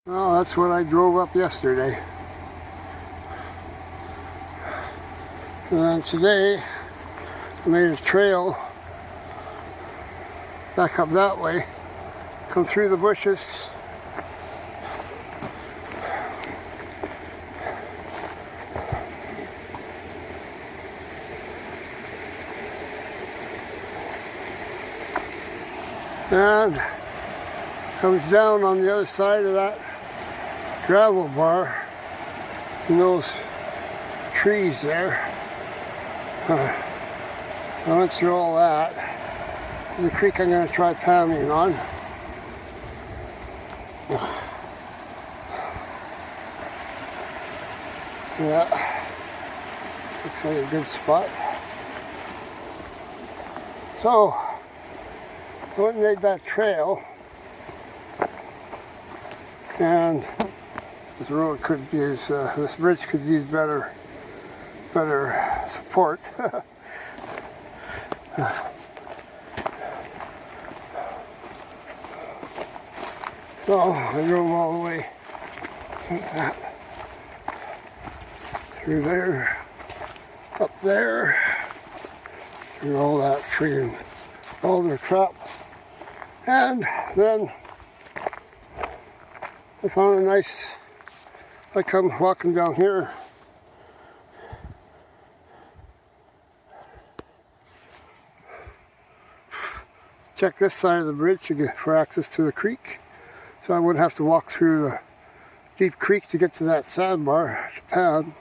Well, that's what I drove up yesterday. And then today, I made a trail back up that way, come through the bushes. And comes down on the other side of that gravel bar in those trees there. I went through all that. There's a creek I'm going to try paddling on. Yeah, looks like a good spot. So, I went and made that trail, and this road could use, this bridge could use better support. So I drove all the way like that, through there, up there, through all that friggin' alder crap, and then I found a nice, I come walking down here. Check this side of the bridge to get for access to the creek, so I wouldn't have to walk through the deep creek to get to that sandbar to pad.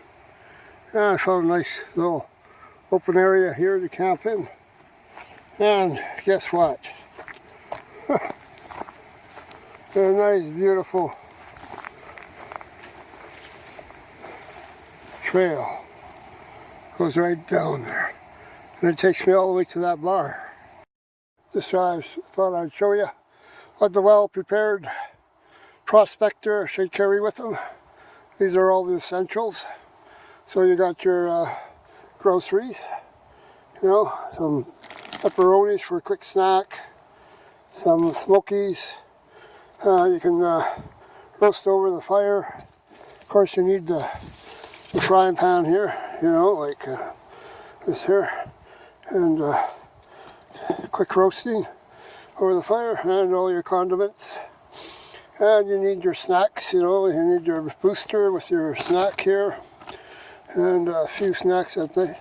And I found a nice little open area here to camp in. And guess what? A nice, beautiful trail goes right down there, and it takes me all the way to that bar. This I thought I'd show you what the well-prepared prospector should carry with them. These are all the essentials. So you got your groceries, you know, some pepperonis for a quick snack, some smokies. You can roast over the fire. Of course, you need the frying pan here, you know, like this here, and quick roasting over the fire, and all your condiments. And you need your snacks, you know, you need your booster with your snack here, and a few snacks at night,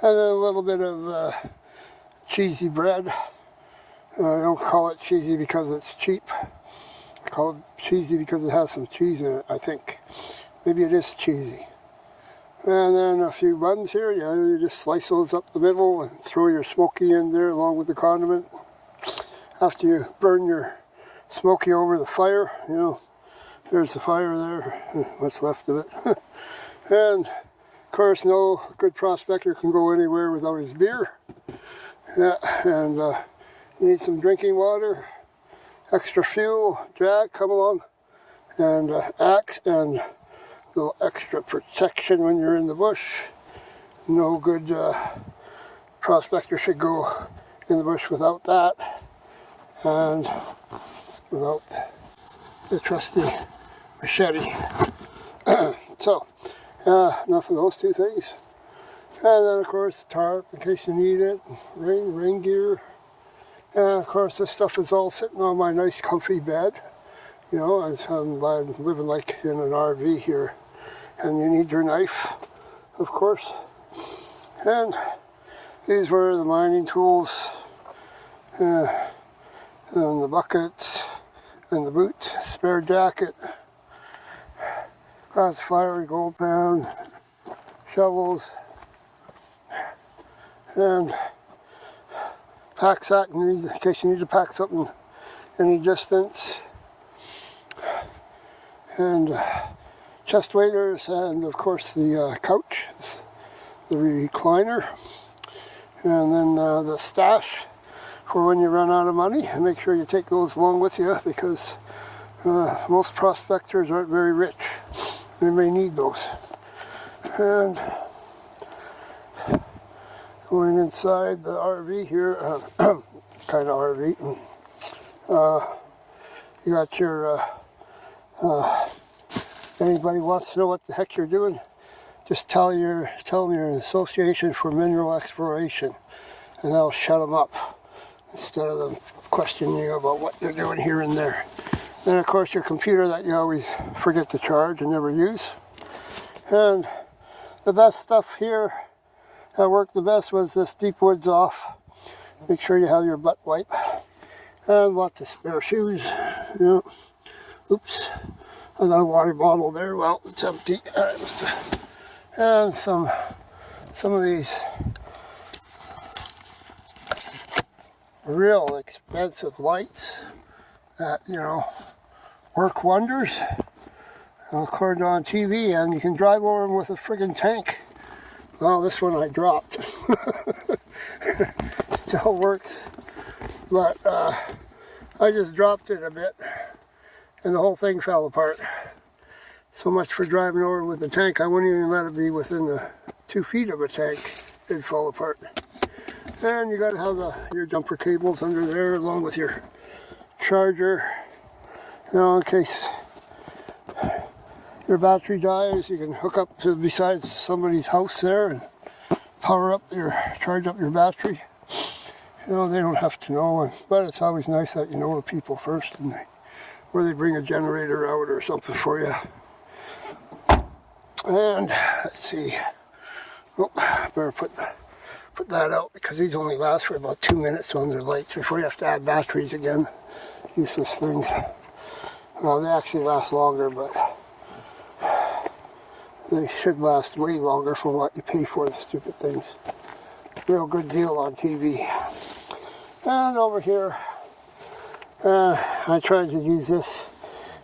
and then a little bit of cheesy bread. I don't call it cheesy because it's cheap. I call it cheesy because it has some cheese in it, I think. Maybe it is cheesy. And then a few buns here, you just slice those up the middle and throw your smoky in there along with the condiment. After you burn your smoky over the fire, you know, there's the fire there, what's left of it. And of course, no good prospector can go anywhere without his beer. Yeah, and you need some drinking water, extra fuel, Jack, come along, and axe, and a little extra protection when you're in the bush. No good prospector should go in the bush without that, and without the trusty machete. So, enough of those two things. And then of course tarp in case you need it, rain gear. And of course this stuff is all sitting on my nice comfy bed. You know, I'm living like in an RV here. And you need your knife, of course. And these were the mining tools, and the buckets, and the boots, spare jacket, glass fire, gold pan, shovels, and pack sack in case you need to pack something any distance, and chest waders, and of course the couch, the recliner, and then the stash for when you run out of money. And make sure you take those along with you, because most prospectors aren't very rich. They may need those. And going inside the RV here, kind of RV, you got your If anybody wants to know what the heck you're doing, just tell them you're an Association for Mineral Exploration, and that'll shut them up instead of them questioning you about what they're doing here and there. Then of course your computer that you always forget to charge and never use. And the best stuff here that worked the best was this Deep Woods Off. Make sure you have your butt wipe. And lots of spare shoes. Yeah. Oops. I got a water bottle there. Well, it's empty. And some of these real expensive lights that, you know, work wonders. According on TV, and you can drive over them with a friggin' tank. Well, this one I dropped. Still works, but I just dropped it a bit, and the whole thing fell apart. So much for driving over with the tank. I wouldn't even let it be within the 2 feet of a tank. It'd fall apart. And you got to have your jumper cables under there, along with your charger, you know, in case your battery dies. You can hook up to besides somebody's house there and charge up your battery. You know, they don't have to know, but it's always nice that you know the people first, and where they bring a generator out or something for you. And let's see. Oh, better put that out, because these only last for about 2 minutes on their lights before you have to add batteries again. Useless things. Well, they actually last longer, but they should last way longer for what you pay for the stupid things. Real good deal on TV. And over here, I tried to use this.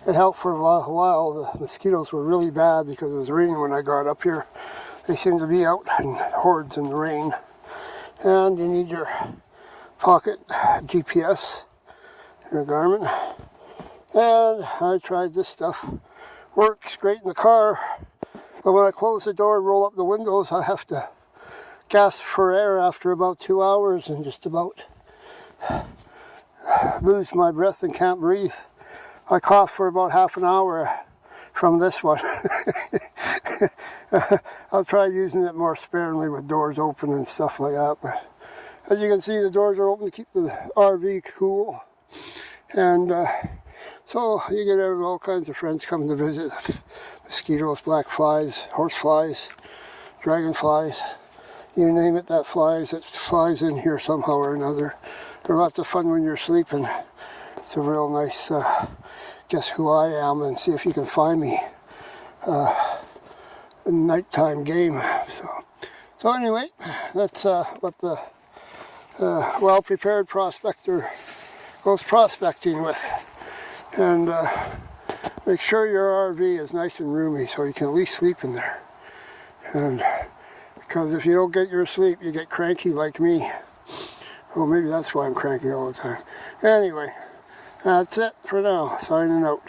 It helped for a while. The mosquitoes were really bad because it was raining when I got up here. They seem to be out in hordes in the rain. And you need your pocket GPS, your Garmin. And I tried this stuff. Works great in the car. But when I close the door and roll up the windows, I have to gasp for air after about 2 hours and just about lose my breath and can't breathe. I cough for about half an hour from this one. I'll try using it more sparingly with doors open and stuff like that. But as you can see, the doors are open to keep the RV cool. And so you get all kinds of friends coming to visit. Mosquitoes, black flies, horse flies, dragonflies, you name it that flies. It flies in here somehow or another. They're lots of fun when you're sleeping. It's a real nice guess who I am and see if you can find me a nighttime game. So anyway, that's what the well-prepared prospector goes prospecting with. And make sure your RV is nice and roomy so you can at least sleep in there. And because if you don't get your sleep, you get cranky like me. Well, maybe that's why I'm cranky all the time. Anyway, that's it for now. Signing out.